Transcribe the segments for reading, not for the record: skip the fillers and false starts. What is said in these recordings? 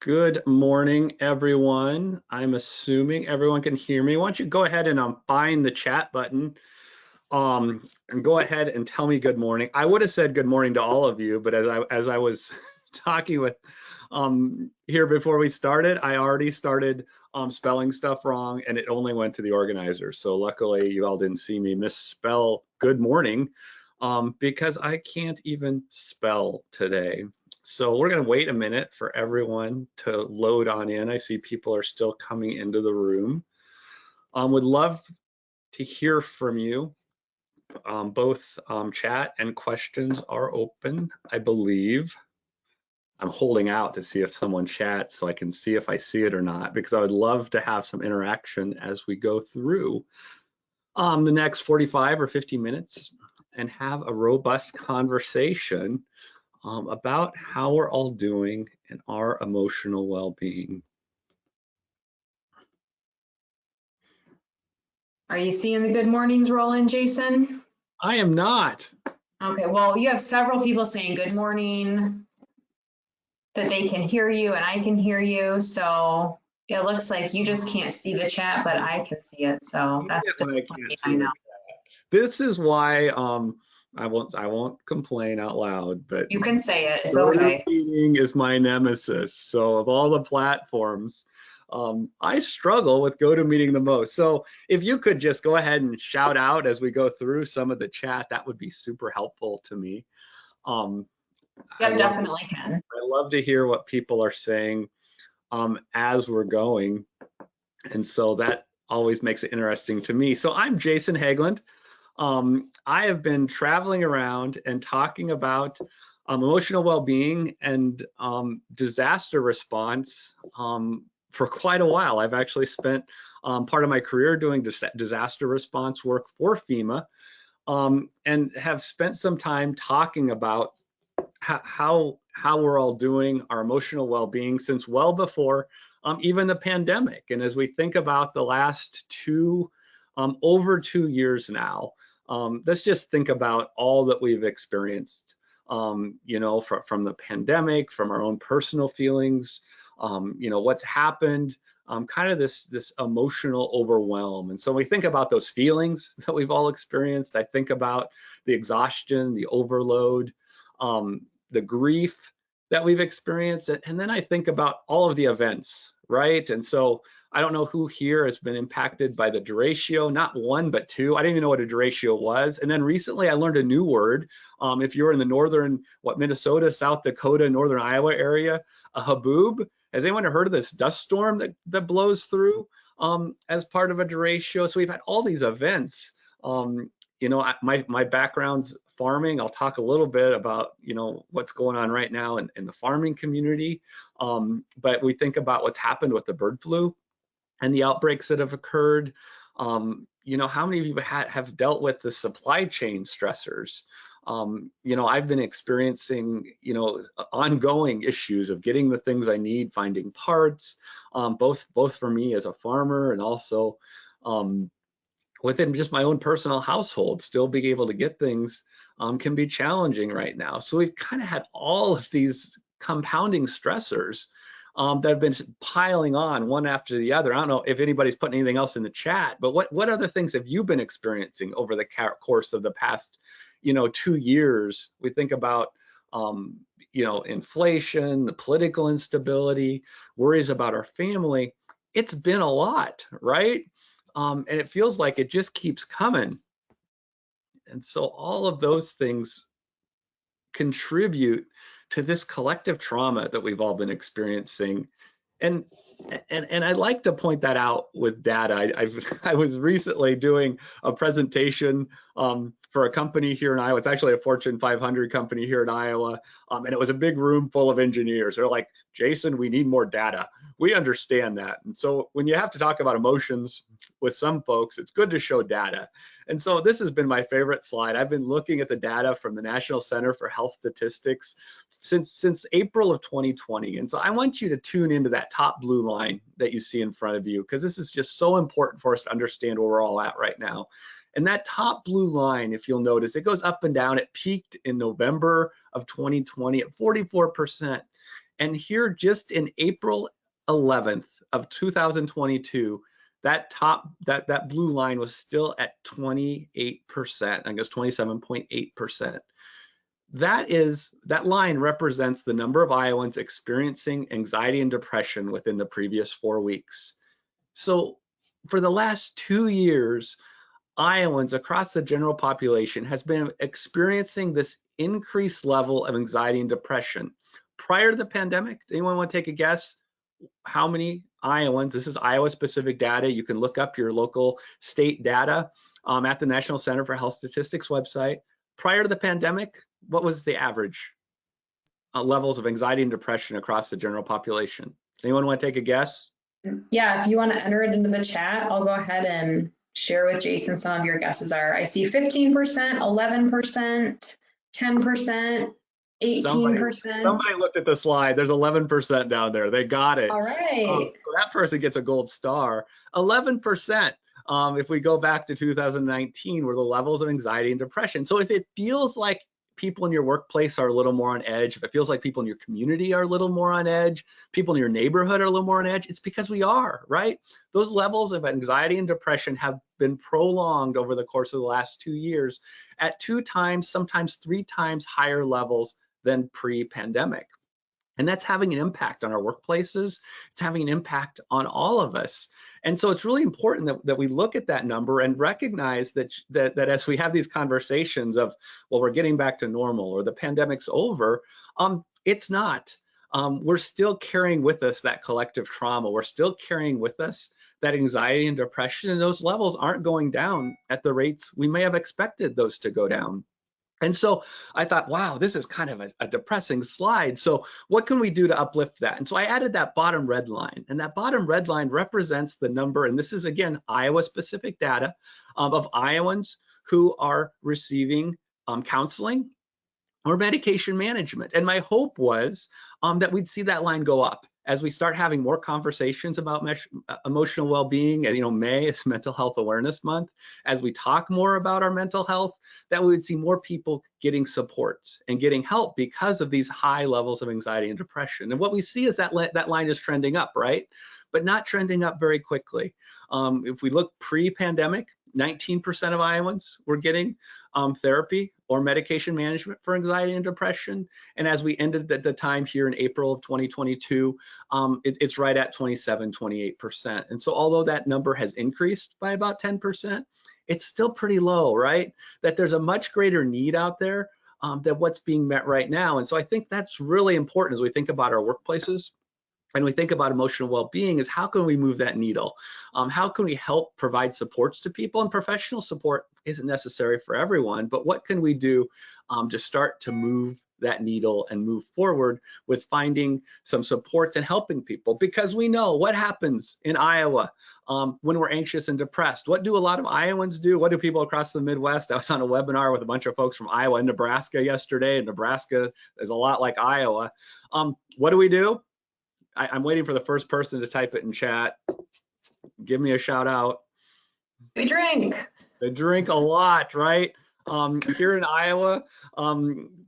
Good morning, everyone. I'm assuming everyone can hear me. Why don't you go ahead and find the chat button and go ahead and tell me good morning. I would have said good morning to all of you, but as I was talking with here before we started, I already started spelling stuff wrong, and it only went to the organizer. So luckily, you all didn't see me misspell good morning because I can't even spell today. So we're going to wait a minute for everyone to load on in. I see people are still coming into the room. Would love to hear from you. Both chat and questions are open, I believe. I'm holding out to see if someone chats so I can see if I see it or not, because I would love to have some interaction as we go through the next 45 or 50 minutes and have a robust conversation about how we're all doing in our emotional well-being. Are you seeing the good mornings roll in, Jason? I am not. Okay, well, you have several people saying good morning, that they can hear you and I can hear you. So it looks like you just can't see the chat, but I can see it. So that's disappointing, I know. This is why I won't complain out loud, but you can say it. It's okay. Meeting is my nemesis. So of all the platforms, I struggle with GoToMeeting the most. So if you could just go ahead and shout out as we go through some of the chat, that would be super helpful to me. Yeah, definitely can. I love to hear what people are saying as we're going. And so that always makes it interesting to me. So I'm Jason Haglund. I have been traveling around and talking about emotional well-being and disaster response for quite a while. I've actually spent part of my career doing disaster response work for FEMA and have spent some time talking about how we're all doing, our emotional well-being since well before even the pandemic. And as we think about the last over 2 years now, let's just think about all that we've experienced, you know, from the pandemic, from our own personal feelings, you know, what's happened, kind of this emotional overwhelm. And so when we think about those feelings that we've all experienced, I think about the exhaustion, the overload, the grief that we've experienced, and then I think about all of the events, right? And so I don't know who here has been impacted by the duratio, not one, but two. I didn't even know what a duratio was. And then recently I learned a new word. If you're in the northern, Minnesota, South Dakota, northern Iowa area, a haboob. Has anyone heard of this dust storm that blows through as part of a duratio? So we've had all these events. You know, my background's farming. I'll talk a little bit about, you know, what's going on right now in the farming community. But we think about what's happened with the bird flu and the outbreaks that have occurred. You know, how many of you have dealt with the supply chain stressors? You know, I've been experiencing, you know, ongoing issues of getting the things I need, finding parts, both for me as a farmer and also within just my own personal household. Still being able to get things can be challenging right now. So we've kind of had all of these compounding stressors that have been piling on one after the other. I don't know if anybody's putting anything else in the chat, but what other things have you been experiencing over the course of the past, you know, 2 years? We think about, you know, inflation, the political instability, worries about our family. It's been a lot, right? And it feels like it just keeps coming. And so all of those things contribute to this collective trauma that we've all been experiencing. And I'd like to point that out with data. I was recently doing a presentation for a company here in Iowa. It's actually a Fortune 500 company here in Iowa. And it was a big room full of engineers. They're like, Jason, we need more data. We understand that. And so when you have to talk about emotions with some folks, it's good to show data. And so this has been my favorite slide. I've been looking at the data from the National Center for Health Statistics since April of 2020. And so I want you to tune into that top blue line that you see in front of you, because this is just so important for us to understand where we're all at right now. And that top blue line, if you'll notice, it goes up and down. It peaked in November of 2020 at 44%. And here just in April 11th of 2022, that blue line was still at 28%, I guess 27.8%. That line represents the number of Iowans experiencing anxiety and depression within the previous 4 weeks. So for the last 2 years, Iowans across the general population has been experiencing this increased level of anxiety and depression. Prior to the pandemic, anyone want to take a guess how many Iowans, this is Iowa specific data, you can look up your local state data at the National Center for Health Statistics website. Prior to the pandemic, what was the average levels of anxiety and depression across the general population? Does anyone want to take a guess? Yeah, if you want to enter it into the chat, I'll go ahead and share with Jason some of your guesses are. I see 15%, 11%, 10%, 18%. Somebody looked at the slide. There's 11% down there. They got it. All right. So that person gets a gold star. 11%. If we go back to 2019, were the levels of anxiety and depression. So if it feels like people in your workplace are a little more on edge, if it feels like people in your community are a little more on edge, people in your neighborhood are a little more on edge, it's because we are, right? Those levels of anxiety and depression have been prolonged over the course of the last 2 years at 2 times, sometimes 3 times higher levels than pre-pandemic. And that's having an impact on our workplaces. It's having an impact on all of us. And so it's really important that we look at that number and recognize that as we have these conversations of, well, we're getting back to normal or the pandemic's over, it's not. We're still carrying with us that collective trauma. We're still carrying with us that anxiety and depression, and those levels aren't going down at the rates we may have expected those to go down. And so I thought, wow, this is kind of a depressing slide. So what can we do to uplift that? And so I added that bottom red line, and that bottom red line represents the number, and this is again, Iowa specific data of Iowans who are receiving counseling or medication management. And my hope was that we'd see that line go up as we start having more conversations about emotional well-being. And May is Mental Health Awareness Month. As we talk more about our mental health, that we would see more people getting supports and getting help because of these high levels of anxiety and depression. And what we see is that line is trending up, right? But not trending up very quickly. If we look pre-pandemic, 19% of Iowans were getting therapy or medication management for anxiety and depression. And as we ended at the time here in April of 2022, it's right at 27, 28%. And so although that number has increased by about 10%, it's still pretty low, right? That there's a much greater need out there than what's being met right now. And so I think that's really important as we think about our workplaces. And we think about emotional well-being is how can we move that needle? How can we help provide supports to people? And professional support isn't necessary for everyone, but what can we do to start to move that needle and move forward with finding some supports and helping people? Because we know what happens in Iowa when we're anxious and depressed. What do a lot of Iowans do? What do people across the Midwest? I was on a webinar with a bunch of folks from Iowa and Nebraska yesterday, and Nebraska is a lot like Iowa. What do? I'm waiting for the first person to type it in chat. Give me a shout out. We drink. They drink a lot, right? Here in Iowa,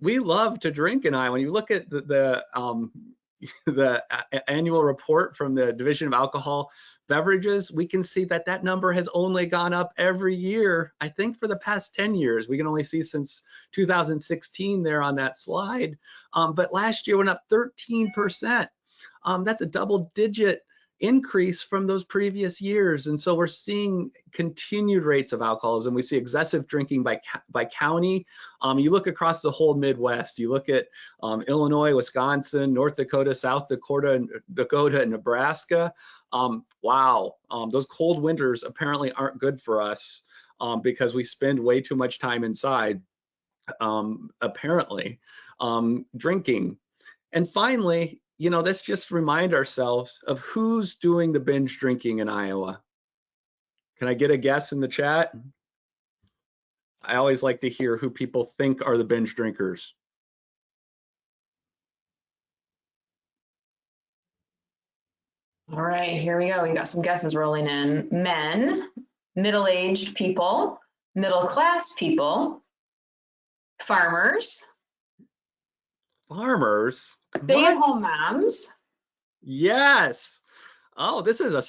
we love to drink in Iowa. When you look at the annual report from the Division of Alcohol Beverages, we can see that number has only gone up every year, I think for the past 10 years. We can only see since 2016 there on that slide. But last year went up 13%. That's a double-digit increase from those previous years. And so we're seeing continued rates of alcoholism. We see excessive drinking by county. You look across the whole Midwest, you look at Illinois, Wisconsin, North Dakota, South Dakota, and Nebraska. Wow, those cold winters apparently aren't good for us because we spend way too much time inside, apparently, drinking. And finally, let's just remind ourselves of who's doing the binge drinking in Iowa. Can I get a guess in the chat? I always like to hear who people think are the binge drinkers. All right, here we go. We got some guesses rolling in. Men, middle-aged people, middle-class people, farmers. Farmers? What? Stay-at-home moms, Yes. Oh, this is a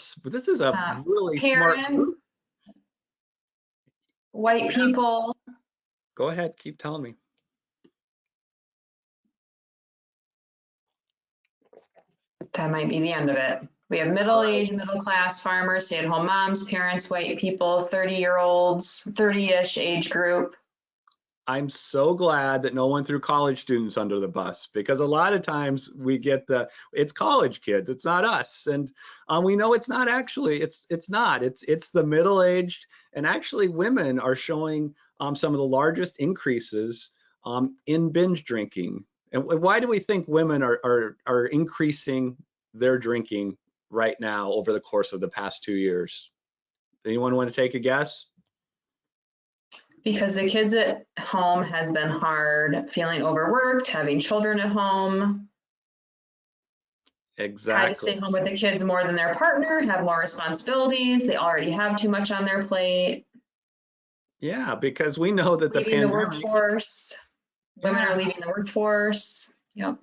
really smart parent, group. white Yeah. people. Go ahead, keep telling me. That might be the end of it. We have All right. middle-aged, middle-class farmers, stay-at-home moms, parents, white people, 30-year-olds, 30-ish age group. I'm so glad that no one threw college students under the bus, because a lot of times we get it's college kids, it's not us, and we know it's not actually. It's the middle-aged, and actually women are showing some of the largest increases in binge drinking. And why do we think women are increasing their drinking right now over the course of the past 2 years? Anyone want to take a guess? Because the kids at home has been hard, feeling overworked, having children at home, had to Exactly. stay home with the kids more than their partner, have more responsibilities. They already have too much on their plate. Yeah, because we know that the Leaving the pandemic. workforce. Women are Yeah, leaving the workforce. Yep.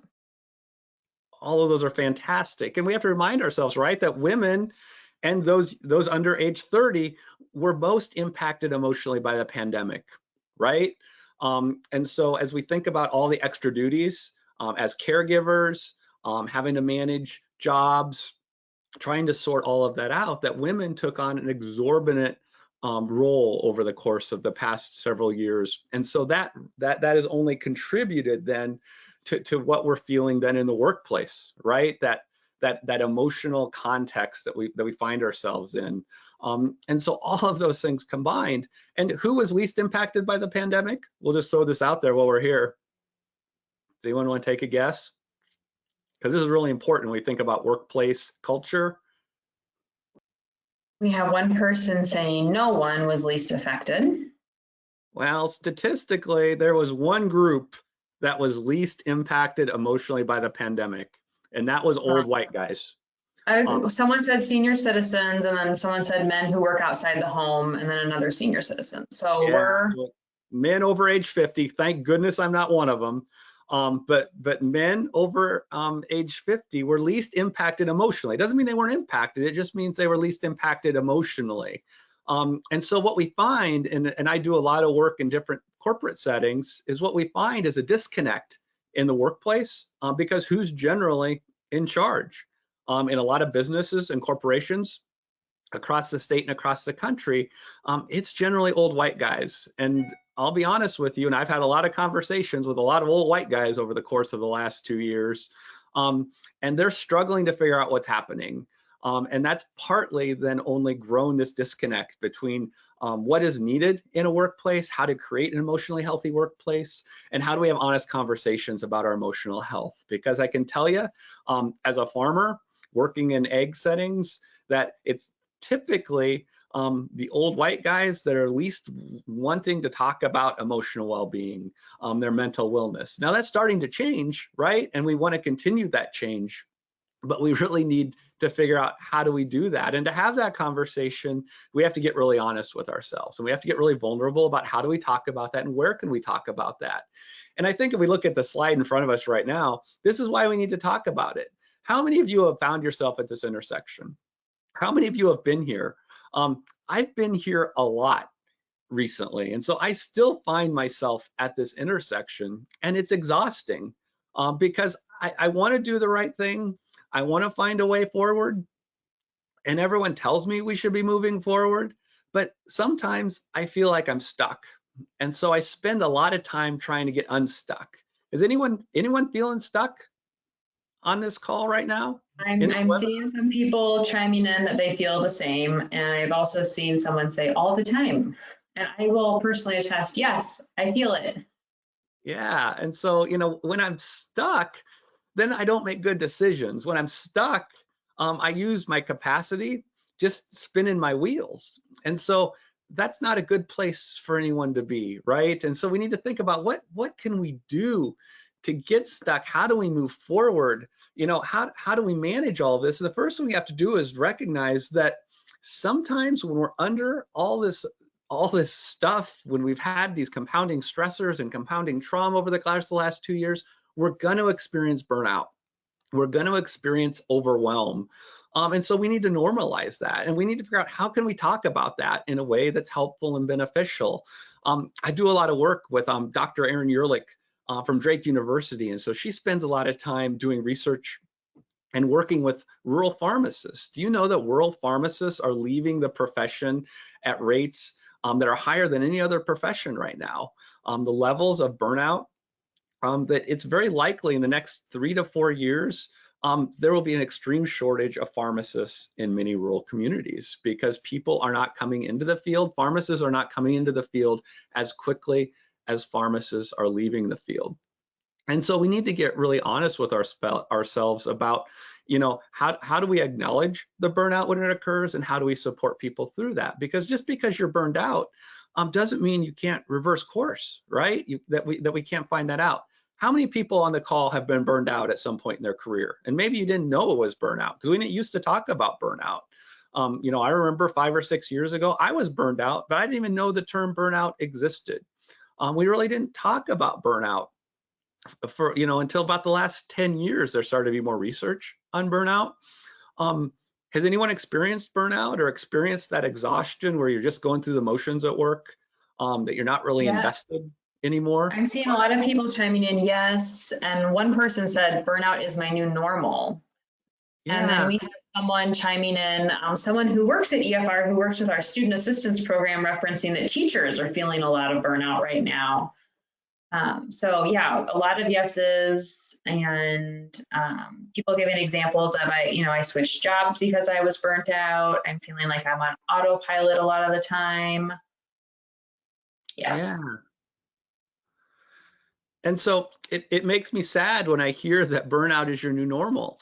all of those are fantastic. And we have to remind ourselves, right, that women and those under age 30 were most impacted emotionally by the pandemic, right? And so as we think about all the extra duties as caregivers, having to manage jobs, trying to sort all of that out, that women took on an exorbitant role over the course of the past several years. And so that has only contributed then to what we're feeling then in the workplace, right? That emotional context that we find ourselves in. And so all of those things combined. And who was least impacted by the pandemic? We'll just throw this out there while we're here. Does anyone want to take a guess? Because this is really important when we think about workplace culture. We have one person saying no one was least affected. Well, statistically, there was one group that was least impacted emotionally by the pandemic, and that was old white guys. Someone said senior citizens, and then someone said men who work outside the home, and then another senior citizen. So Yeah, so men over age 50, thank goodness I'm not one of them. But men over age 50 were least impacted emotionally. It doesn't mean they weren't impacted. It just means they were least impacted emotionally. And so what we find, and I do a lot of work in different corporate settings, is what we find is a disconnect in the workplace because who's generally in charge? In a lot of businesses and corporations across the state and across the country, it's generally old white guys. And I'll be honest with you, and I've had a lot of conversations with a lot of old white guys over the course of the last 2 years, and they're struggling to figure out what's happening. And that's partly then only grown this disconnect between what is needed in a workplace, how to create an emotionally healthy workplace, and how do we have honest conversations about our emotional health. Because I can tell you, as a farmer working in ag settings, that it's typically the old white guys that are least wanting to talk about emotional well-being, their mental wellness. Now that's starting to change, right? And we want to continue that change, but we really need to figure out how do we do that. And to have that conversation, we have to get really honest with ourselves, and we have to get really vulnerable about how do we talk about that and where can we talk about that. And I think if we look at the slide in front of us right now, this is why we need to talk about it. How many of you have found yourself at this intersection? How many of you have been here? I've been here a lot recently, and so I still find myself at this intersection, and it's exhausting because I want to do the right thing. I want to find a way forward, and everyone tells me we should be moving forward, but sometimes I feel like I'm stuck, and so I spend a lot of time trying to get unstuck. Is anyone feeling stuck on this call right now? I'm seeing some people chiming in that they feel the same, and I've also seen someone say all the time. And I will personally attest, yes, I feel it. Yeah, and so when I'm stuck, then I don't make good decisions. When I'm stuck, I use my capacity just spinning my wheels, and so that's not a good place for anyone to be, right? And so we need to think about what can we do to get stuck? How do we move forward? How do we manage all of this? And the first thing we have to do is recognize that sometimes when we're under all this stuff, when we've had these compounding stressors and compounding trauma over the last 2 years, we're going to experience burnout. We're going to experience overwhelm. And so we need to normalize that. And we need to figure out how can we talk about that in a way that's helpful and beneficial. I do a lot of work with Dr. Erin Yerlich from Drake University. And so she spends a lot of time doing research and working with rural pharmacists. Do you know that rural pharmacists are leaving the profession at rates that are higher than any other profession right now? The levels of burnout, that it's very likely in the next 3 to 4 years, there will be an extreme shortage of pharmacists in many rural communities because people are not coming into the field. Pharmacists are not coming into the field as quickly as pharmacists are leaving the field. And so we need to get really honest with ourselves about, how do we acknowledge the burnout when it occurs, and how do we support people through that? Because just because you're burned out doesn't mean you can't reverse course, right? That we can't find that out. How many people on the call have been burned out at some point in their career? And maybe you didn't know it was burnout because we didn't used to talk about burnout. I remember 5 or 6 years ago, I was burned out, but I didn't even know the term burnout existed. We really didn't talk about burnout for until about the last 10 years. There started to be more research on burnout. Has anyone experienced burnout or experienced that exhaustion where you're just going through the motions at work, that you're not really Yeah, invested anymore? I'm seeing a lot of people chiming in, yes. And one person said, burnout is my new normal. And then Yeah, we have someone chiming in, someone who works at EFR, who works with our student assistance program, referencing that teachers are feeling a lot of burnout right now. So yeah, a lot of yeses, and people giving examples of I switched jobs because I was burnt out. I'm feeling like I'm on autopilot a lot of the time. yeah. Yes. And so it makes me sad when I hear that burnout is your new normal,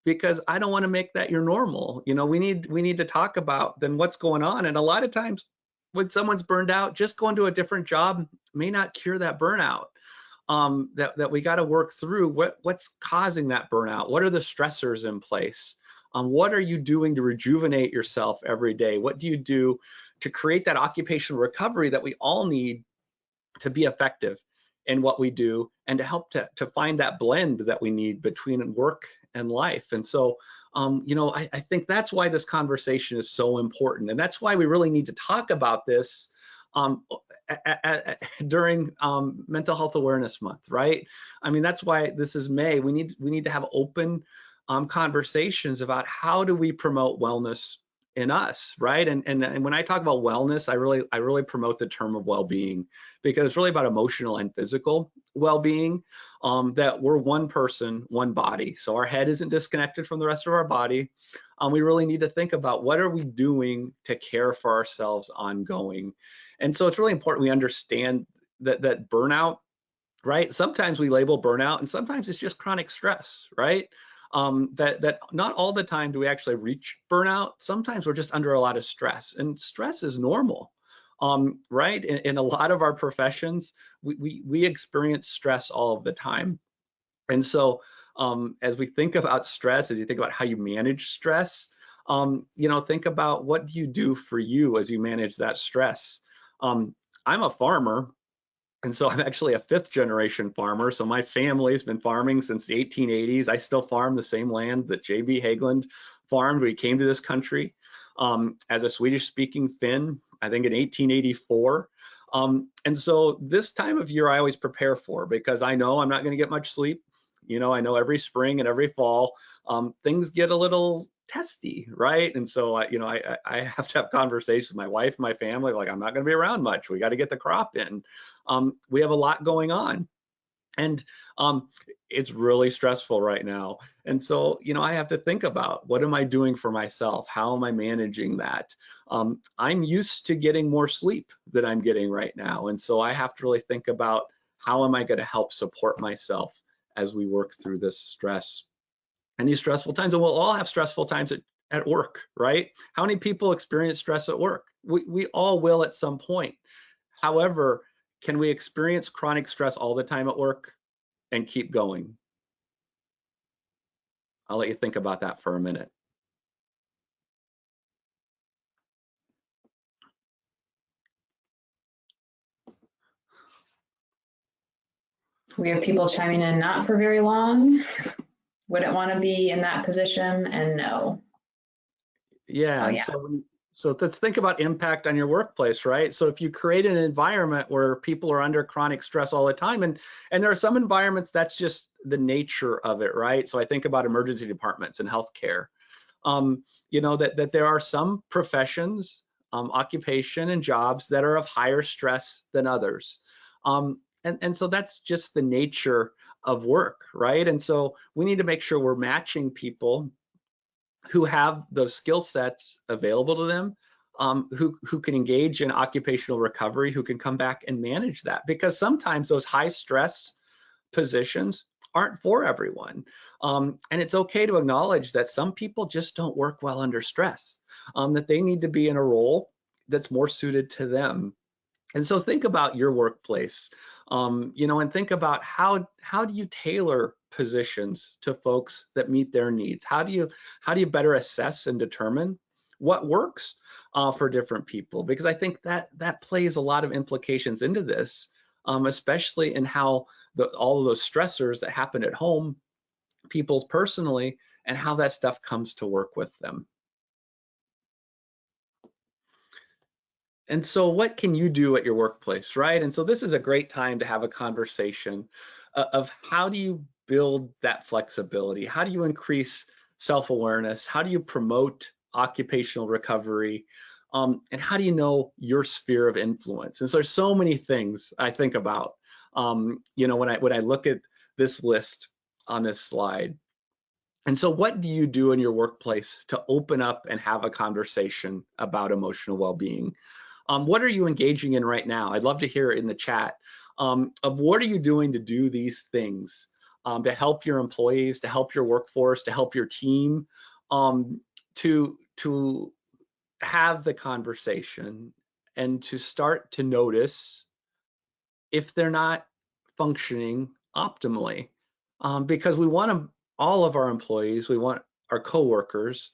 because I don't want to make that your normal. We need to talk about then what's going on. And a lot of times when someone's burned out, just going to a different job may not cure that burnout. That we got to work through what's causing that burnout. What are the stressors in place? What are you doing to rejuvenate yourself every day? What do you do to create that occupational recovery that we all need to be effective in what we do, and to help to find that blend that we need between work and life? And so, I think that's why this conversation is so important, and that's why we really need to talk about this during Mental Health Awareness Month, right? I mean, that's why this is May. We need to have open conversations about how do we promote wellness in us, right? And when I talk about wellness, I really promote the term of well-being, because it's really about emotional and physical well-being. That we're one person, one body. So our head isn't disconnected from the rest of our body. We really need to think about what are we doing to care for ourselves ongoing. And so it's really important we understand that burnout, right? Sometimes we label burnout, and sometimes it's just chronic stress, right? That not all the time do we actually reach burnout. Sometimes we're just under a lot of stress, and stress is normal, right? In a lot of our professions, we experience stress all of the time. And so, as we think about stress, as you think about how you manage stress, think about what do you do for you as you manage that stress. I'm a farmer, and so I'm actually a 5th generation farmer. So my family's been farming since the 1880s. I still farm the same land that J.B. Hageland farmed when he came to this country as a Swedish speaking Finn, I think in 1884. And so this time of year I always prepare for, because I know I'm not going to get much sleep. I know every spring and every fall things get a little testy, right? And so I have to have conversations with my wife and my family, like, I'm not going to be around much. We got to get the crop in. We have a lot going on, and it's really stressful right now. And so, I have to think about, what am I doing for myself? How am I managing that? I'm used to getting more sleep than I'm getting right now. And so I have to really think about, how am I going to help support myself as we work through this stress and these stressful times? And we'll all have stressful times at work, right? How many people experience stress at work? We all will at some point. However, can we experience chronic stress all the time at work and keep going? I'll let you think about that for a minute. We have people chiming in not for very long, wouldn't want to be in that position, and no. Yeah, So and yeah. so let's think about impact on your workplace, right? So if you create an environment where people are under chronic stress all the time, and there are some environments that's just the nature of it, right? So I think about emergency departments and healthcare. You know, that there are some professions, occupation and jobs that are of higher stress than others. And so that's just the nature of work, right? And so we need to make sure we're matching people who have those skill sets available to them, who can engage in occupational recovery, who can come back and manage that. Because sometimes those high stress positions aren't for everyone. And it's okay to acknowledge that some people just don't work well under stress, that they need to be in a role that's more suited to them. And so think about your workplace, you know, and think about how do you tailor positions to folks that meet their needs? How do you better assess and determine what works for different people? Because I think that plays a lot of implications into this, especially in how all of those stressors that happen at home, people's personally, and how that stuff comes to work with them. And so what can you do at your workplace, right? And so this is a great time to have a conversation of how do you build that flexibility? How do you increase self-awareness? How do you promote occupational recovery? And how do you know your sphere of influence? And so there's so many things I think about, you know, when I look at this list on this slide. And so what do you do in your workplace to open up and have a conversation about emotional well-being? What are you engaging in right now? I'd love to hear in the chat of what are you doing to do these things to help your employees, to help your workforce, to help your team, to have the conversation and to start to notice if they're not functioning optimally, because we want all of our employees, we want our coworkers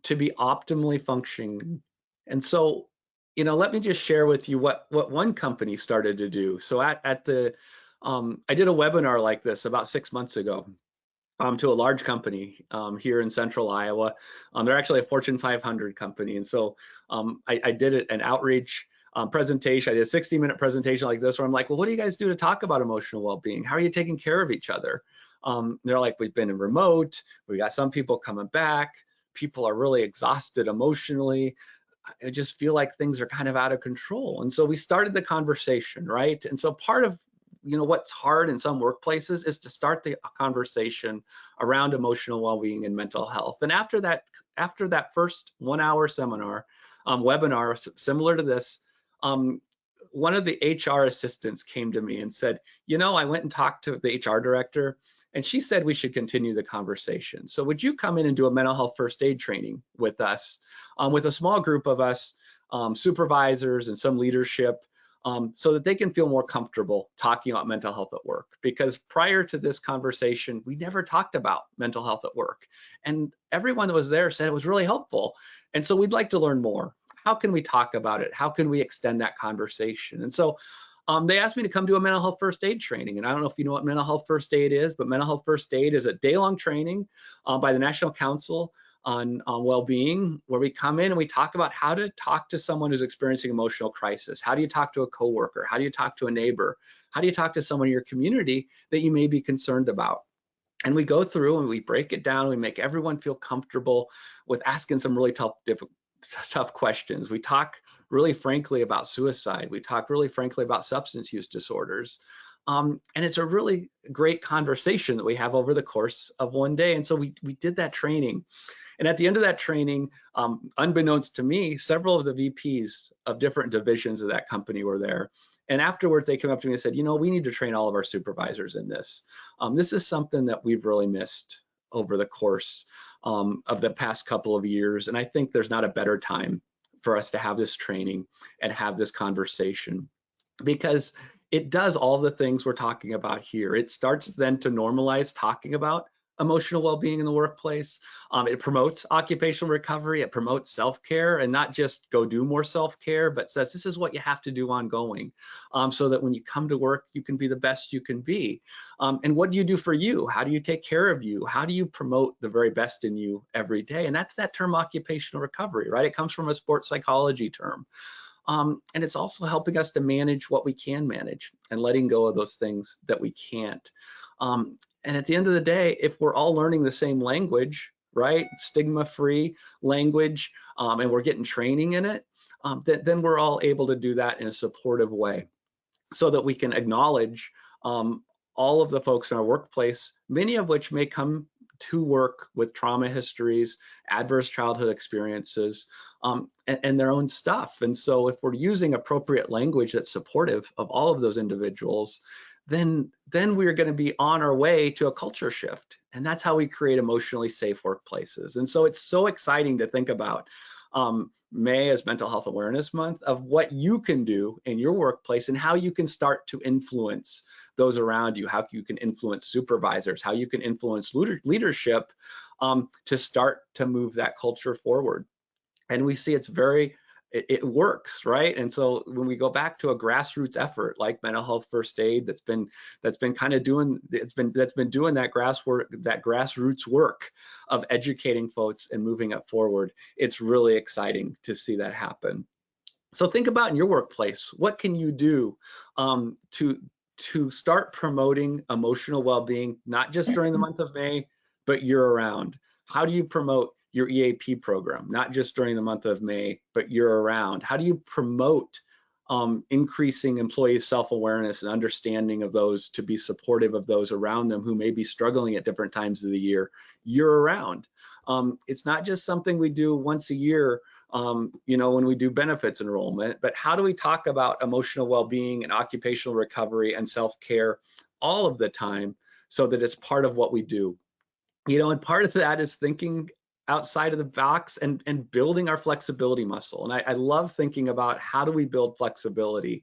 to be optimally functioning. And so, you know, let me just share with you what one company started to do. So at the I did a webinar like this about 6 months ago to a large company here in central Iowa. They're actually a Fortune 500 company. And so I did an outreach presentation. I did a 60-minute presentation like this where I'm like, well, what do you guys do to talk about emotional well-being? How are you taking care of each other? They're like, we've been in remote. We got some people coming back. People are really exhausted emotionally. I just feel like things are kind of out of control. And so we started the conversation, right? And so part of, you know, what's hard in some workplaces is to start the conversation around emotional well-being and mental health. And after that first 1 hour seminar, webinar similar to this, one of the HR assistants came to me and said, you know, I went and talked to the HR director and she said we should continue the conversation. So would you come in and do a mental health first aid training with us, with a small group of us, supervisors and some leadership, so that they can feel more comfortable talking about mental health at work? Because prior to this conversation, we never talked about mental health at work. And everyone that was there said it was really helpful. And so we'd like to learn more. How can we talk about it? How can we extend that conversation? And so they asked me to come do a mental health first aid training. And I don't know if you know what mental health first aid is, but mental health first aid is a day-long training by the National Council on well-being, where we come in and we talk about how to talk to someone who's experiencing emotional crisis. How do you talk to a coworker? How do you talk to a neighbor? How do you talk to someone in your community that you may be concerned about? And we go through and we break it down. We make everyone feel comfortable with asking some really tough questions. We talk really frankly about suicide. We talk really frankly about substance use disorders. And it's a really great conversation that we have over the course of one day. And so we did that training. And at the end of that training, unbeknownst to me, several of the VPs of different divisions of that company were there. And afterwards, they came up to me and said, you know, we need to train all of our supervisors in this. This is something that we've really missed over the course of the past couple of years. And I think there's not a better time for us to have this training and have this conversation, because it does all the things we're talking about here. It starts then to normalize talking about emotional well-being in the workplace. It promotes occupational recovery. It promotes self-care, and not just go do more self-care, but says this is what you have to do ongoing, so that when you come to work, you can be the best you can be. And what do you do for you? How do you take care of you? How do you promote the very best in you every day? And that's that term occupational recovery, right? It comes from a sports psychology term. And it's also helping us to manage what we can manage and letting go of those things that we can't. And at the end of the day, if we're all learning the same language, right, stigma-free language, and we're getting training in it, then we're all able to do that in a supportive way, so that we can acknowledge all of the folks in our workplace, many of which may come to work with trauma histories, adverse childhood experiences, and their own stuff. And so if we're using appropriate language that's supportive of all of those individuals, then we're going to be on our way to a culture shift. And that's how we create emotionally safe workplaces. And so it's so exciting to think about May as Mental Health Awareness Month, of what you can do in your workplace and how you can start to influence those around you, how you can influence supervisors, how you can influence leadership to start to move that culture forward. And we see it works, right? And so when we go back to a grassroots effort like Mental Health First Aid, that's been kind of doing that grassroots work of educating folks and moving it forward, it's really exciting to see that happen. So think about in your workplace, what can you do to start promoting emotional well-being, not just during the month of May, but year-round? How do you promote your EAP program, not just during the month of May, but year-round? How do you promote increasing employees' self-awareness and understanding of those, to be supportive of those around them who may be struggling at different times of the year-round? It's not just something we do once a year, when we do benefits enrollment, but how do we talk about emotional well-being and occupational recovery and self-care all of the time, so that it's part of what we do? And part of that is thinking outside of the box and building our flexibility muscle. And I love thinking about, how do we build flexibility?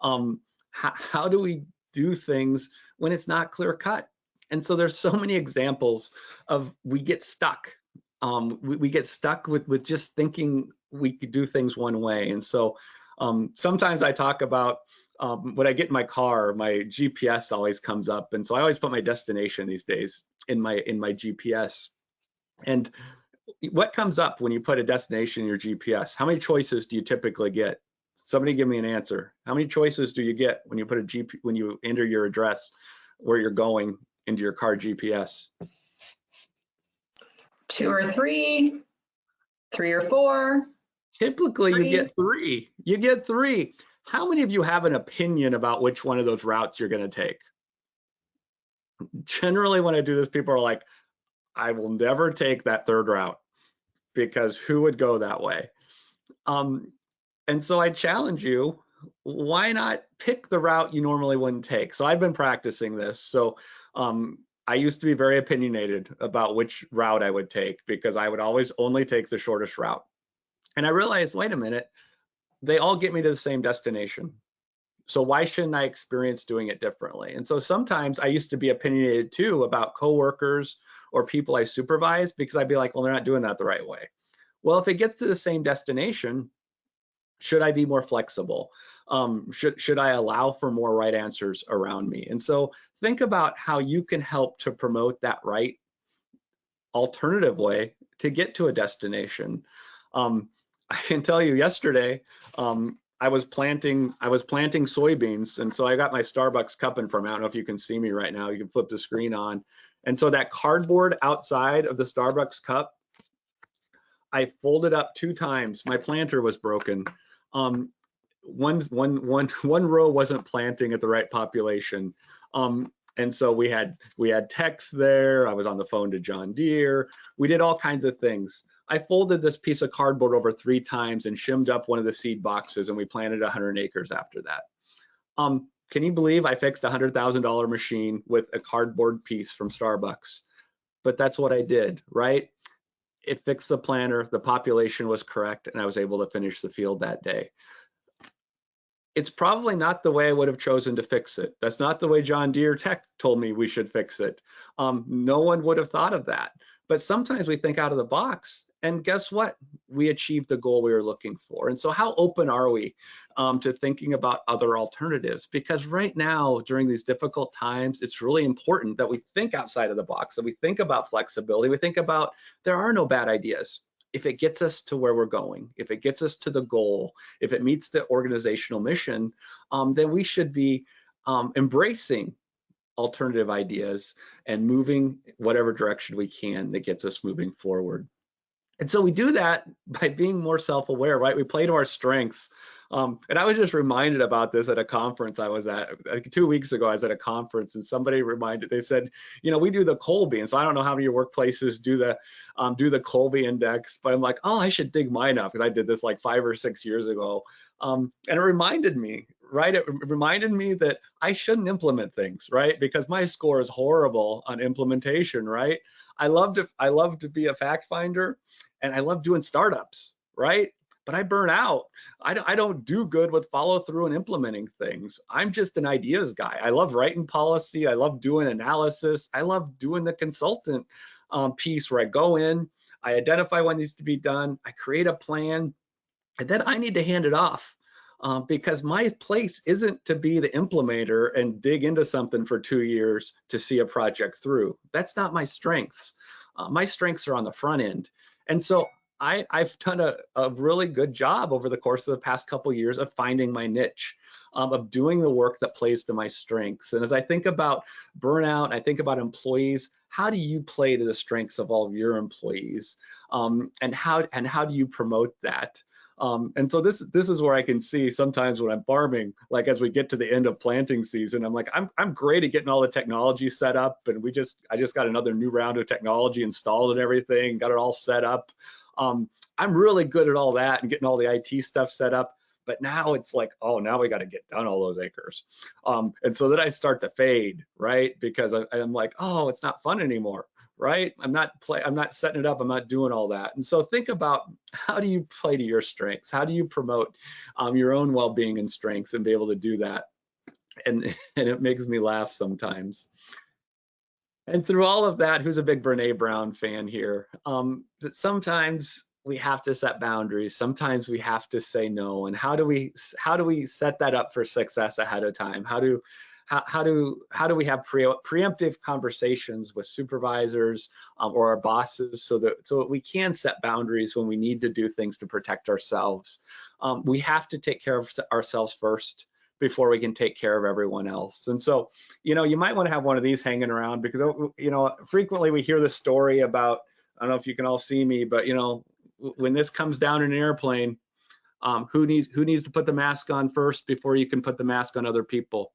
How do we do things when it's not clear cut? And so there's so many examples of we get stuck. We get stuck with just thinking we could do things one way. And so sometimes I talk about when I get in my car, my GPS always comes up. And so I always put my destination these days in my GPS. And what comes up when you put a destination in your GPS? How many choices do you typically get? Somebody give me an answer. How many choices do you get when you put when you enter your address where you're going into your car GPS? 2 or 3, 3 or 4. Typically, 3. you get 3. You get 3. How many of you have an opinion about which one of those routes you're going to take? Generally, when I do this, people are like, I will never take that third route, because who would go that way? And so I challenge you, why not pick the route you normally wouldn't take? So I've been practicing this. So I used to be very opinionated about which route I would take, because I would always only take the shortest route. And I realized, wait a minute, they all get me to the same destination. So why shouldn't I experience doing it differently? And so sometimes I used to be opinionated too about coworkers or people I supervise, because I'd be like, well, they're not doing that the right way. Well, if it gets to the same destination, should I be more flexible? Should I allow for more right answers around me? And so think about how you can help to promote that right alternative way to get to a destination. I can tell you, yesterday, I was planting soybeans, and so I got my Starbucks cup in front of me. I don't know if you can see me right now. You can flip the screen on. And so that cardboard outside of the Starbucks cup, I folded up 2 times. My planter was broken. One row wasn't planting at the right population. And so we had techs there. I was on the phone to John Deere. We did all kinds of things. I folded this piece of cardboard over 3 times and shimmed up one of the seed boxes, and we planted 100 acres after that. Can you believe I fixed a $100,000 machine with a cardboard piece from Starbucks? But that's what I did, right? It fixed the planter, the population was correct, and I was able to finish the field that day. it's probably not the way I would have chosen to fix it. That's not the way John Deere Tech told me we should fix it. No one would have thought of that. But sometimes we think out of the box, and guess what? We achieved the goal we were looking for. And so how open are we to thinking about other alternatives? Because right now, during these difficult times, it's really important that we think outside of the box, that we think about flexibility, we think about there are no bad ideas. If it gets us to where we're going, if it gets us to the goal, if it meets the organizational mission, then we should be embracing alternative ideas and moving whatever direction we can that gets us moving forward. And so we do that by being more self-aware, right? We play to our strengths. And I was just reminded about this at a conference I was at, like 2 weeks ago. I was at a conference and somebody reminded, they said, you know, we do the Colby. And so I don't know how many of your workplaces do the Colby index, but I'm like, oh, I should dig mine up because I did this like 5 or 6 years ago. And it reminded me, right? It reminded me that I shouldn't implement things, right? Because my score is horrible on implementation, right? I love to be a fact finder, and I love doing startups, right? But I burn out. I don't do good with follow through and implementing things. I'm just an ideas guy. I love writing policy. I love doing analysis. I love doing the consultant piece where I go in, I identify what needs to be done, I create a plan, and then I need to hand it off. Because my place isn't to be the implementer and dig into something for 2 years to see a project through. That's not my strengths. My strengths are on the front end. And so I've done a really good job over the course of the past couple of years of finding my niche, of doing the work that plays to my strengths. And as I think about burnout, I think about employees, how do you play to the strengths of all of your employees? And how do you promote that? And so this is where I can see sometimes when I'm farming, like as we get to the end of planting season, I'm like, I'm great at getting all the technology set up, and I just got another new round of technology installed and everything, got it all set up. I'm really good at all that and getting all the IT stuff set up. But now it's like, oh, now we got to get done all those acres. And so then I start to fade, right? Because I'm like, oh, it's not fun anymore, right? I'm not setting it up. I'm not doing all that. And so think about, how do you play to your strengths? How do you promote your own well-being and strengths and be able to do that? And it makes me laugh sometimes. And through all of that, who's a big Brené Brown fan here? That sometimes we have to set boundaries. Sometimes we have to say no. And how do we set that up for success ahead of time? How do we have preemptive conversations with supervisors or our bosses so that we can set boundaries when we need to do things to protect ourselves? We have to take care of ourselves first before we can take care of everyone else. And so, you know, you might want to have one of these hanging around, because, you know, frequently we hear the story about, I don't know if you can all see me, but, you know, when this comes down in an airplane, who needs to put the mask on first before you can put the mask on other people?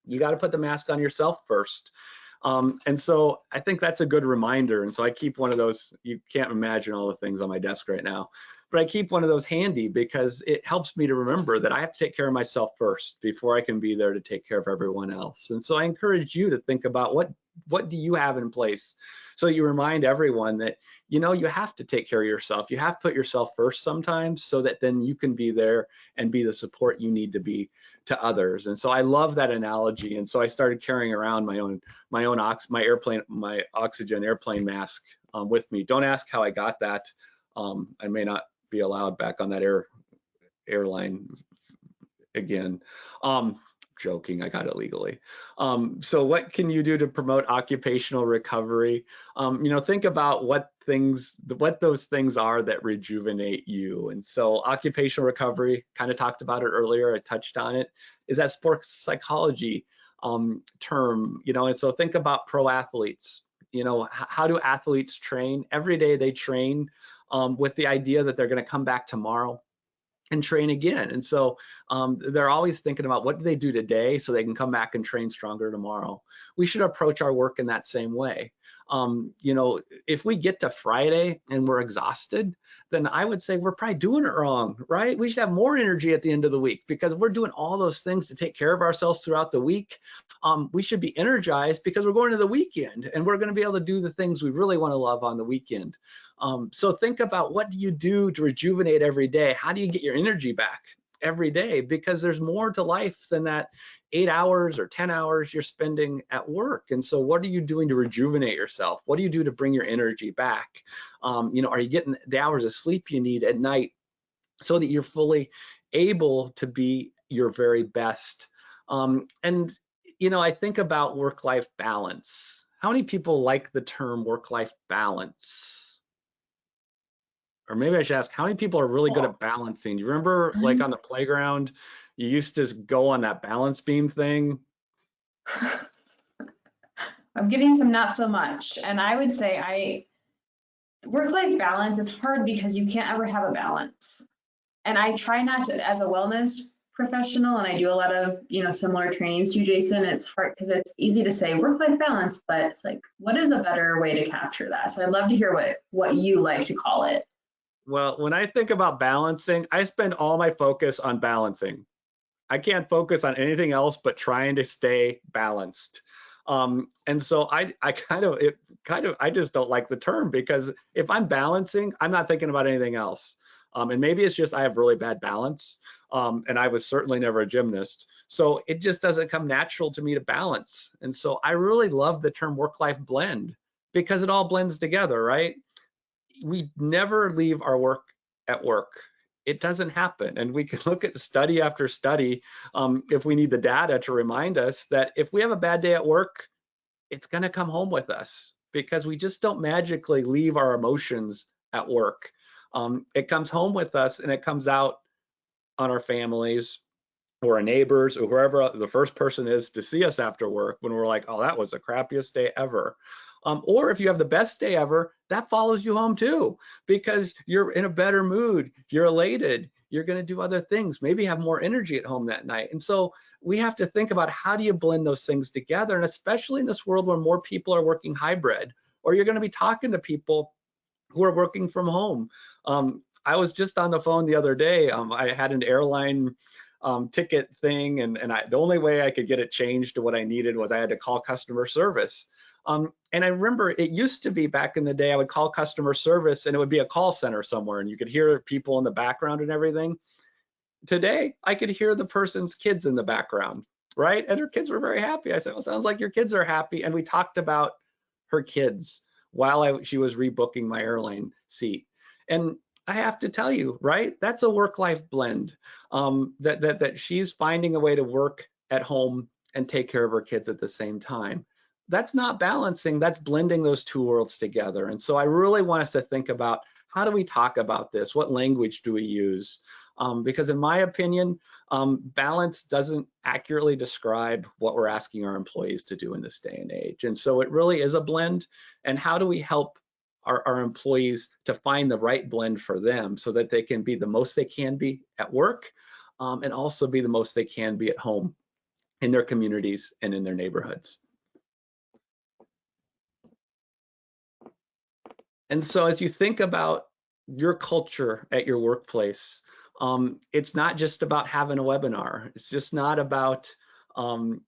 You got to put the mask on yourself first. And so I think that's a good reminder. And so I keep one of those. You can't imagine all the things on my desk right now, but I keep one of those handy because it helps me to remember that I have to take care of myself first before I can be there to take care of everyone else. And so I encourage you to think about what do you have in place, so you remind everyone that, you know, you have to take care of yourself. You have to put yourself first sometimes, so that then you can be there and be the support you need to be to others. And so I love that analogy. And so I started carrying around my oxygen airplane mask with me. Don't ask how I got that. I may not be allowed back on that airline again. Joking, I got it legally. So what can you do to promote occupational recovery? You know, think about what those things are that rejuvenate you. And so occupational recovery, kind of talked about it earlier, I touched on it, is that sports psychology term, you know. And so think about pro athletes. You know, how do athletes train? Every day they train with the idea that they're going to come back tomorrow and train again. And so they're always thinking about, what do they do today so they can come back and train stronger tomorrow? We should approach our work in that same way. You know, if we get to Friday and we're exhausted, then I would say we're probably doing it wrong, right? We should have more energy at the end of the week, because we're doing all those things to take care of ourselves throughout the week. We should be energized because we're going to the weekend and we're going to be able to do the things we really want to love on the weekend. So think about, what do you do to rejuvenate every day? How do you get your energy back? every day, because there's more to life than that 8 hours or 10 hours you're spending at work. And so what are you doing to rejuvenate yourself? What do you do to bring your energy back? Are you getting the hours of sleep you need at night so that you're fully able to be your very best? And I think about work-life balance. How many people like the term work-life balance? Or maybe I should ask, how many people are really good at balancing? Do you remember, like, on the playground, you used to go on that balance beam thing? I'm getting some not so much. And I would say work-life balance is hard because you can't ever have a balance. And I try not to, as a wellness professional, and I do a lot of, similar trainings to you, Jason, it's hard because it's easy to say work-life balance, but it's like, what is a better way to capture that? So I'd love to hear what you like to call it. Well, when I think about balancing, I spend all my focus on balancing. I can't focus on anything else but trying to stay balanced. And so I just don't like the term, because if I'm balancing, I'm not thinking about anything else. And maybe it's just I have really bad balance, and I was certainly never a gymnast. So it just doesn't come natural to me to balance. And so I really love the term work-life blend, because it all blends together, right? We never leave our work at work. It doesn't happen. And we can look at study after study, if we need the data to remind us that if we have a bad day at work, it's going to come home with us, because we just don't magically leave our emotions at work. It comes home with us, and it comes out on our families or our neighbors or whoever the first person is to see us after work, when we're like, oh, that was the crappiest day ever. Or if you have the best day ever, that follows you home too, because you're in a better mood, you're elated, you're going to do other things, maybe have more energy at home that night. And so we have to think about, how do you blend those things together? And especially in this world where more people are working hybrid, or you're going to be talking to people who are working from home. I was just on the phone the other day. I had an airline ticket thing, and the only way I could get it changed to what I needed was I had to call customer service. And I remember it used to be back in the day, I would call customer service and it would be a call center somewhere, and you could hear people in the background and everything. Today, I could hear the person's kids in the background, right? And her kids were very happy. I said, well, sounds like your kids are happy. And we talked about her kids while she was rebooking my airline seat. And I have to tell you, right? That's a work-life blend, that she's finding a way to work at home and take care of her kids at the same time. That's not balancing, that's blending those two worlds together. And so I really want us to think about, how do we talk about this? What language do we use? Because in my opinion, balance doesn't accurately describe what we're asking our employees to do in this day and age. And so it really is a blend. And how do we help our employees to find the right blend for them, so that they can be the most they can be at work, and also be the most they can be at home, in their communities and in their neighborhoods. And so as you think about your culture at your workplace, it's not just about having a webinar. It's just not about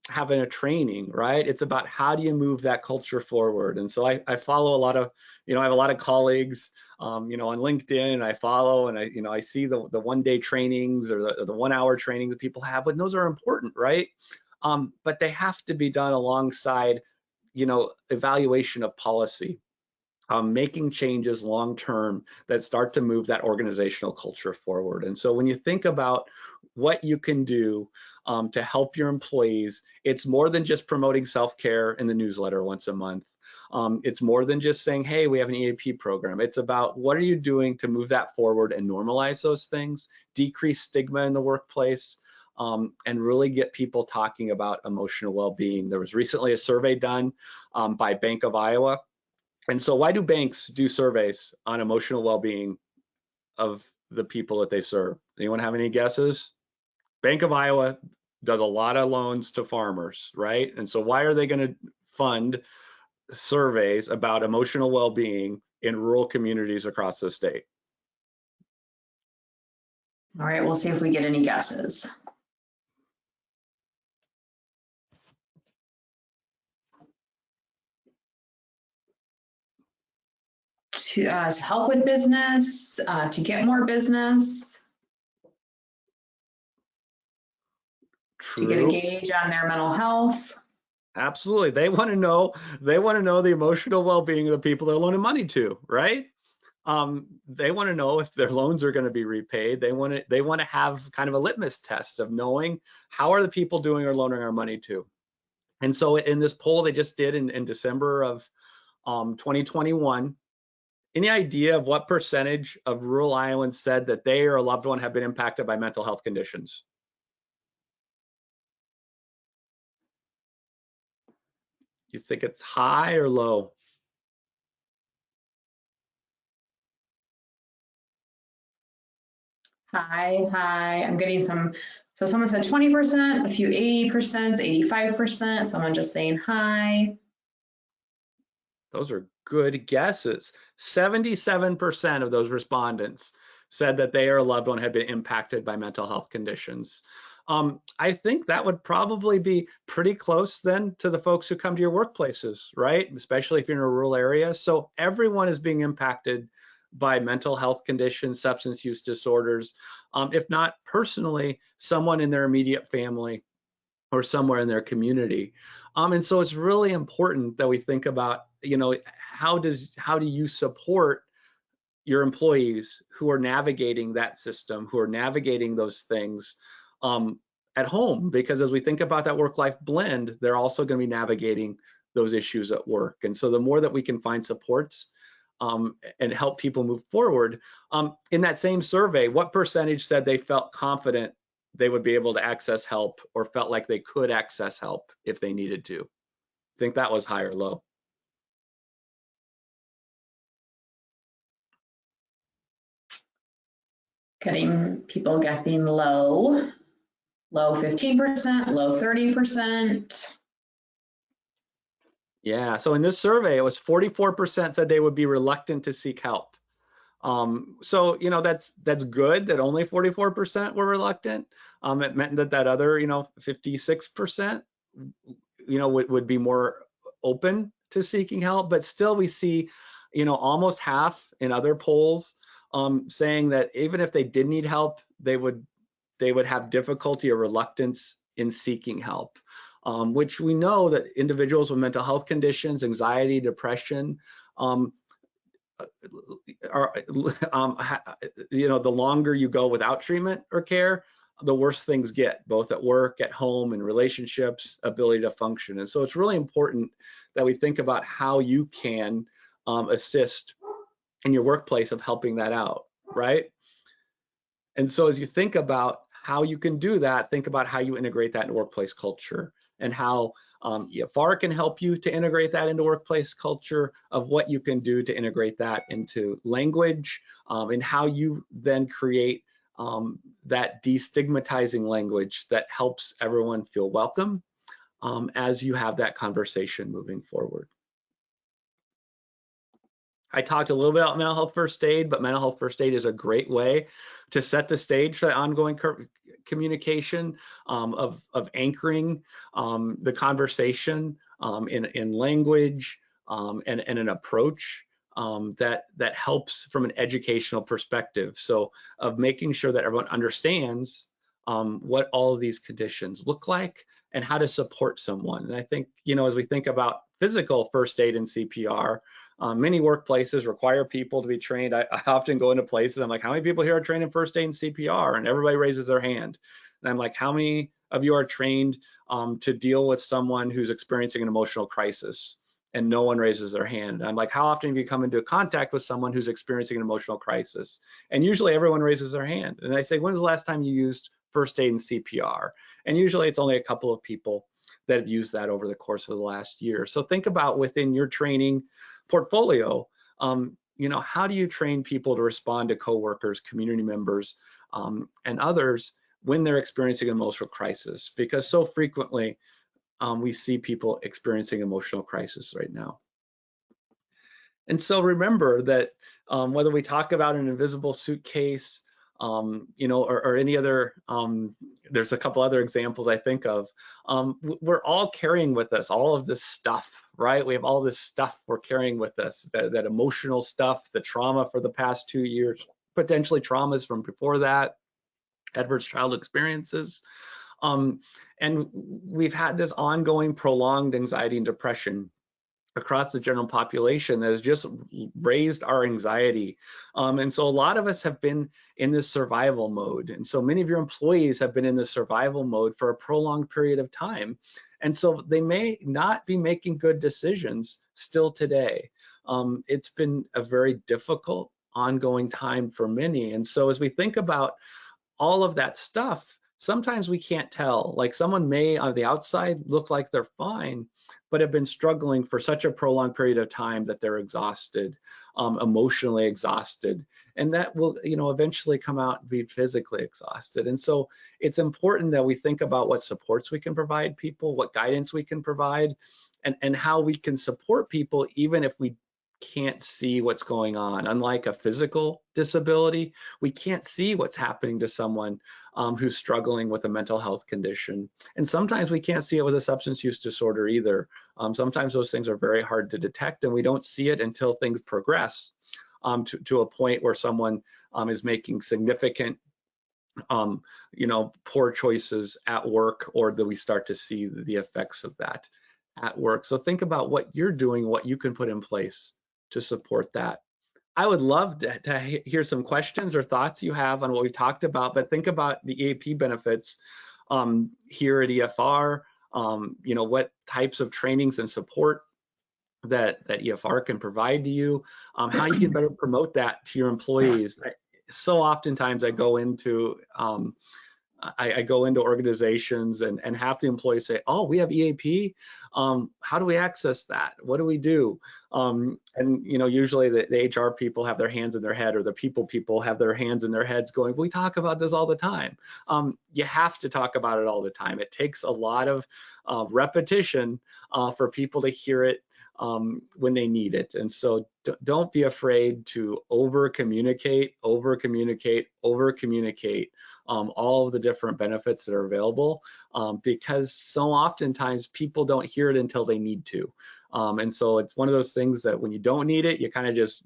having a training, right? It's about, how do you move that culture forward? And so I follow a lot of, I have a lot of colleagues, on LinkedIn, and I follow, and I see the one-day trainings, or the 1 hour training that people have, and those are important, right? But they have to be done alongside, evaluation of policy. Making changes long-term that start to move that organizational culture forward. And so when you think about what you can do to help your employees, it's more than just promoting self-care in the newsletter once a month. It's more than just saying, hey, we have an EAP program. It's about, what are you doing to move that forward and normalize those things, decrease stigma in the workplace, and really get people talking about emotional well-being. There was recently a survey done by Bank of Iowa. And so why do banks do surveys on emotional well-being of the people that they serve? Anyone have any guesses? Bank of Iowa does a lot of loans to farmers, right? And so why are they going to fund surveys about emotional well-being in rural communities across the state? All right, we'll see if we get any guesses. To help with business, to get more business. to get a True. gauge on their mental health. Absolutely. They want to know the emotional well-being of the people they're loaning money to, right? They want to know if their loans are going to be repaid. They want to have kind of a litmus test of knowing how are the people doing or loaning our money to. And so in this poll they just did in December of 2021, any idea of what percentage of rural Iowans said that they or a loved one have been impacted by mental health conditions? You think it's high or low? High. I'm getting some. So someone said 20%, a few 80%, 85%, someone just saying high. Those are good guesses. 77% of those respondents said that they or a loved one had been impacted by mental health conditions. I think that would probably be pretty close then to the folks who come to your workplaces, right? Especially if you're in a rural area. So everyone is being impacted by mental health conditions, substance use disorders, if not personally, someone in their immediate family or somewhere in their community. And so it's really important that we think about, how do you support your employees who are navigating that system, who are navigating those things at home? Because as we think about that work-life blend, they're also going to be navigating those issues at work. And so the more that we can find supports and help people move forward. In that same survey, what percentage said they felt confident they would be able to access help or felt like they could access help if they needed to? Think that was high or low? Getting people guessing low 15%, low 30%. Yeah, so in this survey, it was 44% said they would be reluctant to seek help. So, that's good that only 44% were reluctant. It meant that other, 56%, would be more open to seeking help. But still, we see, almost half in other polls saying that even if they did need help, they would have difficulty or reluctance in seeking help. Which we know that individuals with mental health conditions, anxiety, depression, are, the longer you go without treatment or care, the worse things get, both at work, at home, and relationships, ability to function. And so it's really important that we think about how you can assist in your workplace of helping that out, right? And so as you think about how you can do that, think about how you integrate that in workplace culture and how EFR can help you to integrate that into workplace culture, of what you can do to integrate that into language, and how you then create that destigmatizing language that helps everyone feel welcome as you have that conversation moving forward. I talked a little bit about mental health first aid, but mental health first aid is a great way to set the stage for the ongoing communication of anchoring the conversation in language and an approach that helps from an educational perspective. So of making sure that everyone understands what all of these conditions look like and how to support someone. And I think, as we think about physical first aid and CPR, many workplaces require people to be trained. I often go into places, I'm like, how many people here are trained in first aid and CPR? And everybody raises their hand. And I'm like, how many of you are trained to deal with someone who's experiencing an emotional crisis? And no one raises their hand. I'm like, how often have you come into contact with someone who's experiencing an emotional crisis? And usually everyone raises their hand. And I say, when's the last time you used first aid and CPR? And usually it's only a couple of people that have used that over the course of the last year. So think about within your training portfolio, how do you train people to respond to coworkers, community members, and others when they're experiencing an emotional crisis? Because so frequently we see people experiencing emotional crisis right now. And so remember that whether we talk about an invisible suitcase, or any other, there's a couple other examples I think of, we're all carrying with us all of this stuff, right? We have all this stuff we're carrying with us, that emotional stuff, the trauma for the past 2 years, potentially traumas from before that, adverse childhood experiences. And we've had this ongoing prolonged anxiety and depression across the general population that has just raised our anxiety. And so a lot of us have been in this survival mode. And so many of your employees have been in this survival mode for a prolonged period of time. And so they may not be making good decisions still today. It's been a very difficult ongoing time for many. And so as we think about all of that stuff, sometimes we can't tell. Like someone may on the outside look like they're fine, but have been struggling for such a prolonged period of time that they're exhausted, emotionally exhausted, and that will, eventually come out and be physically exhausted. And so it's important that we think about what supports we can provide people, what guidance we can provide, and how we can support people even if we can't see what's going on. Unlike a physical disability, we can't see what's happening to someone who's struggling with a mental health condition. And sometimes we can't see it with a substance use disorder either. Sometimes those things are very hard to detect, and we don't see it until things progress to a point where someone is making significant poor choices at work, or that we start to see the effects of that at work. So think about what you're doing, what you can put in place to support that. I would love to hear some questions or thoughts you have on what we talked about, but think about the EAP benefits here at EFR, what types of trainings and support that EFR can provide to you, how you can better promote that to your employees. So oftentimes I go into organizations and half the employees say, oh, we have EAP. How do we access that? What do we do? And usually the HR people have their hands in their head, or the people have their hands in their heads going, we talk about this all the time. You have to talk about it all the time. It takes a lot of repetition for people to hear it when they need it. And so don't be afraid to over communicate all of the different benefits that are available, because so oftentimes people don't hear it until they need to. And so it's one of those things that when you don't need it, you kind of just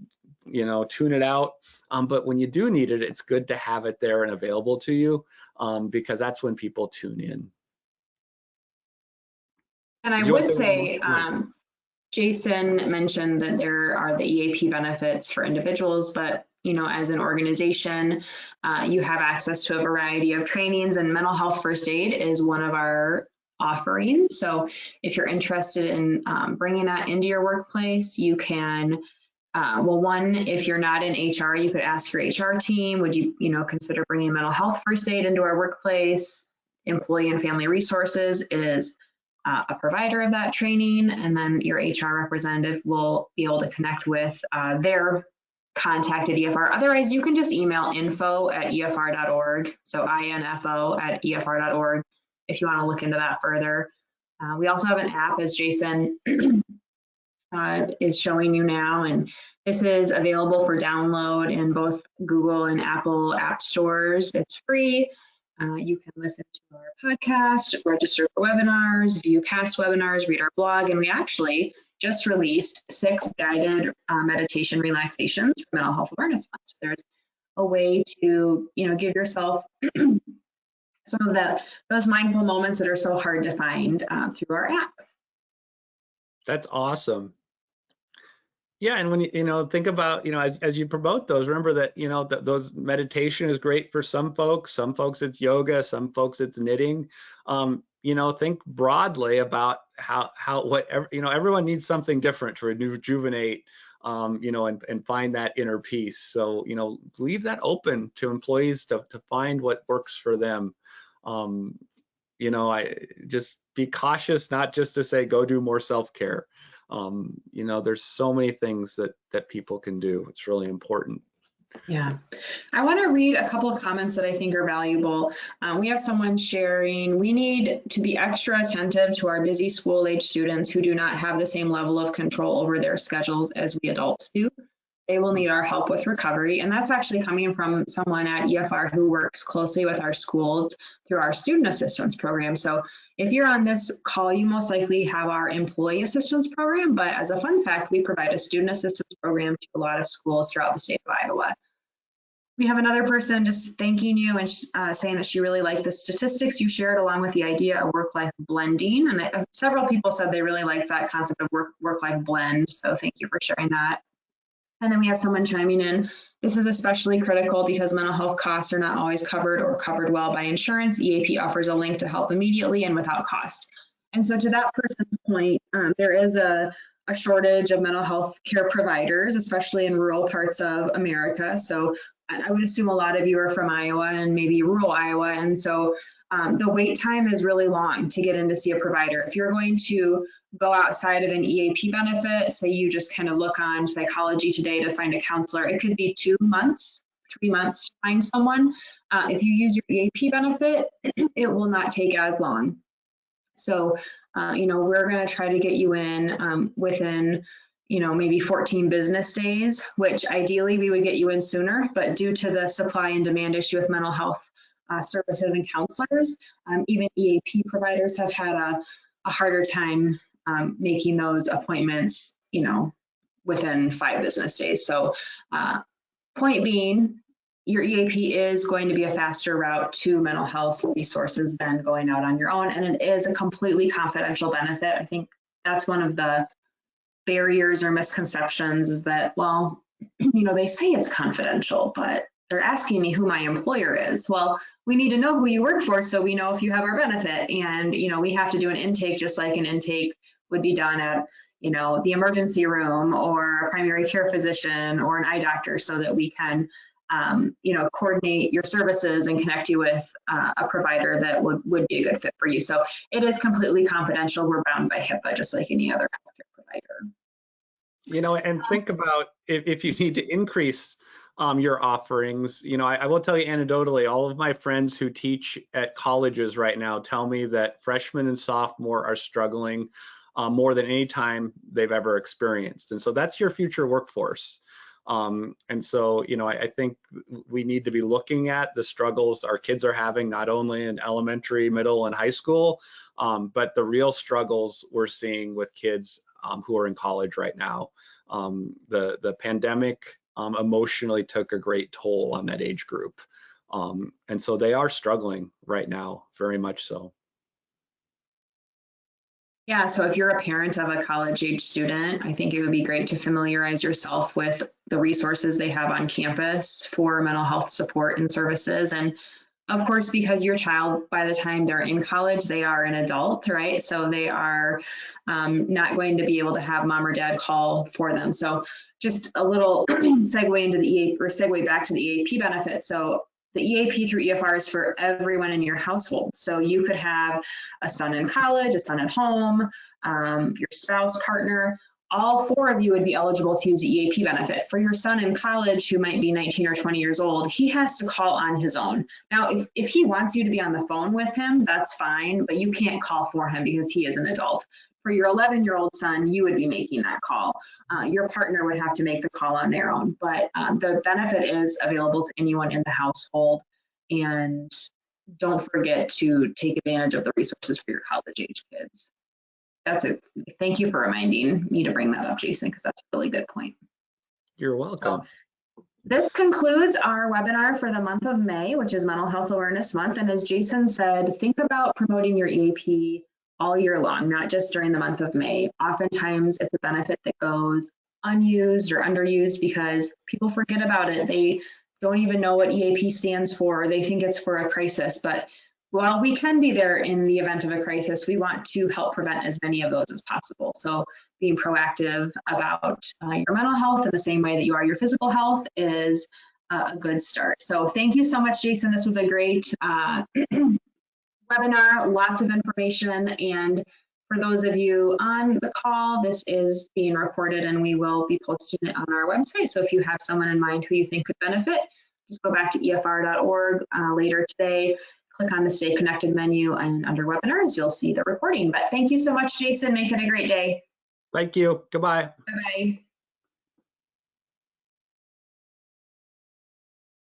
tune it out. But when you do need it, it's good to have it there and available to you, because that's when people tune in. And I would say, Jason mentioned that there are the EAP benefits for individuals, but as an organization, you have access to a variety of trainings, and mental health first aid is one of our offerings. So if you're interested in bringing that into your workplace, you can, one, if you're not in HR, you could ask your HR team, would you, consider bringing mental health first aid into our workplace? Employee and Family Resources is a provider of that training, and then your HR representative will be able to connect with their contact at EFR. Otherwise, you can just email info@efr.org, so info@efr.org, if you want to look into that further. We also have an app, as Jason is showing you now, and this is available for download in both Google and Apple app stores. It's free. You can listen to our podcast, register for webinars, view past webinars, read our blog, and we actually just released 6 guided meditation relaxations for Mental Health Awareness Month. So there's a way to, give yourself some of those mindful moments that are so hard to find through our app. That's awesome. Yeah, and when you think about as you promote those, remember that those meditation is great for some folks. Some folks it's yoga, some folks it's knitting. Think broadly about everyone needs something different to rejuvenate, and find that inner peace. So leave that open to employees to find what works for them. I just be cautious, not just to say go do more self-care. There's so many things that people can do. It's really important. Yeah, I want to read a couple of comments that I think are valuable. We have someone sharing, we need to be extra attentive to our busy school-age students who do not have the same level of control over their schedules as we adults do. They will need our help with recovery. And that's actually coming from someone at EFR who works closely with our schools through our student assistance program. So if you're on this call, you most likely have our employee assistance program, but as a fun fact, we provide a student assistance program to a lot of schools throughout the state of Iowa. We have another person just thanking you and saying that she really liked the statistics you shared along with the idea of work-life blending. And several people said they really liked that concept of work-life blend. So thank you for sharing that. And then we have someone chiming in. This is especially critical because mental health costs are not always covered or covered well by insurance. EAP offers a link to help immediately and without cost. And so to that person's point, there is a shortage of mental health care providers, especially in rural parts of America. So I would assume a lot of you are from Iowa and maybe rural Iowa. And so the wait time is really long to get in to see a provider. If you're going to go outside of an EAP benefit, say you just kind of look on Psychology Today to find a counselor, it could be 2 months, 3 months to find someone. If you use your EAP benefit, it will not take as long. So, we're going to try to get you in within, maybe 14 business days, which ideally we would get you in sooner, but due to the supply and demand issue with mental health services and counselors, even EAP providers have had a harder time making those appointments, within 5 business days. So point being, your EAP is going to be a faster route to mental health resources than going out on your own. And it is a completely confidential benefit. I think that's one of the barriers or misconceptions is that, well, they say it's confidential, but they're asking me who my employer is. Well, we need to know who you work for so we know if you have our benefit. And, we have to do an intake just like an intake would be done at, the emergency room or a primary care physician or an eye doctor so that we can coordinate your services and connect you with a provider that would be a good fit for you. So it is completely confidential. We're bound by HIPAA, just like any other healthcare provider. And think about if you need to increase your offerings. I will tell you anecdotally, all of my friends who teach at colleges right now tell me that freshmen and sophomore are struggling more than any time they've ever experienced. And so that's your future workforce. And so, I think we need to be looking at the struggles our kids are having, not only in elementary, middle, and high school, but the real struggles we're seeing with kids who are in college right now. The pandemic emotionally took a great toll on that age group. And so they are struggling right now, very much so. Yeah, so if you're a parent of a college-age student, I think it would be great to familiarize yourself with the resources they have on campus for mental health support and services. And of course, because your child, by the time they're in college, they are an adult, right? So they are not going to be able to have mom or dad call for them. So just a little segue into the EAP, or segue back to the EAP benefit. So the EAP through EFR is for everyone in your household. So you could have a son in college, a son at home, your spouse, partner, all 4 of you would be eligible to use the EAP benefit. For your son in college who might be 19 or 20 years old, he has to call on his own. Now, if he wants you to be on the phone with him, that's fine, but you can't call for him because he is an adult. For your 11-year-old son, you would be making that call. Your partner would have to make the call on their own, but the benefit is available to anyone in the household. And don't forget to take advantage of the resources for your college-age kids. Thank you for reminding me to bring that up, Jason, because that's a really good point. You're welcome. So, this concludes our webinar for the month of May, which is Mental Health Awareness Month. And as Jason said, think about promoting your EAP all year long, not just during the month of May. Oftentimes it's a benefit that goes unused or underused because people forget about it. They don't even know what EAP stands for. They think it's for a crisis, but while we can be there in the event of a crisis, we want to help prevent as many of those as possible. So being proactive about your mental health in the same way that you are your physical health is a good start. So thank you so much, Jason. This was a great webinar, lots of information. And for those of you on the call, this is being recorded and we will be posting it on our website. So if you have someone in mind who you think could benefit, just go back to efr.org later today, click on the Stay Connected menu, and under webinars, you'll see the recording. But thank you so much, Jason. Make it a great day. Thank you. Goodbye. Bye-bye.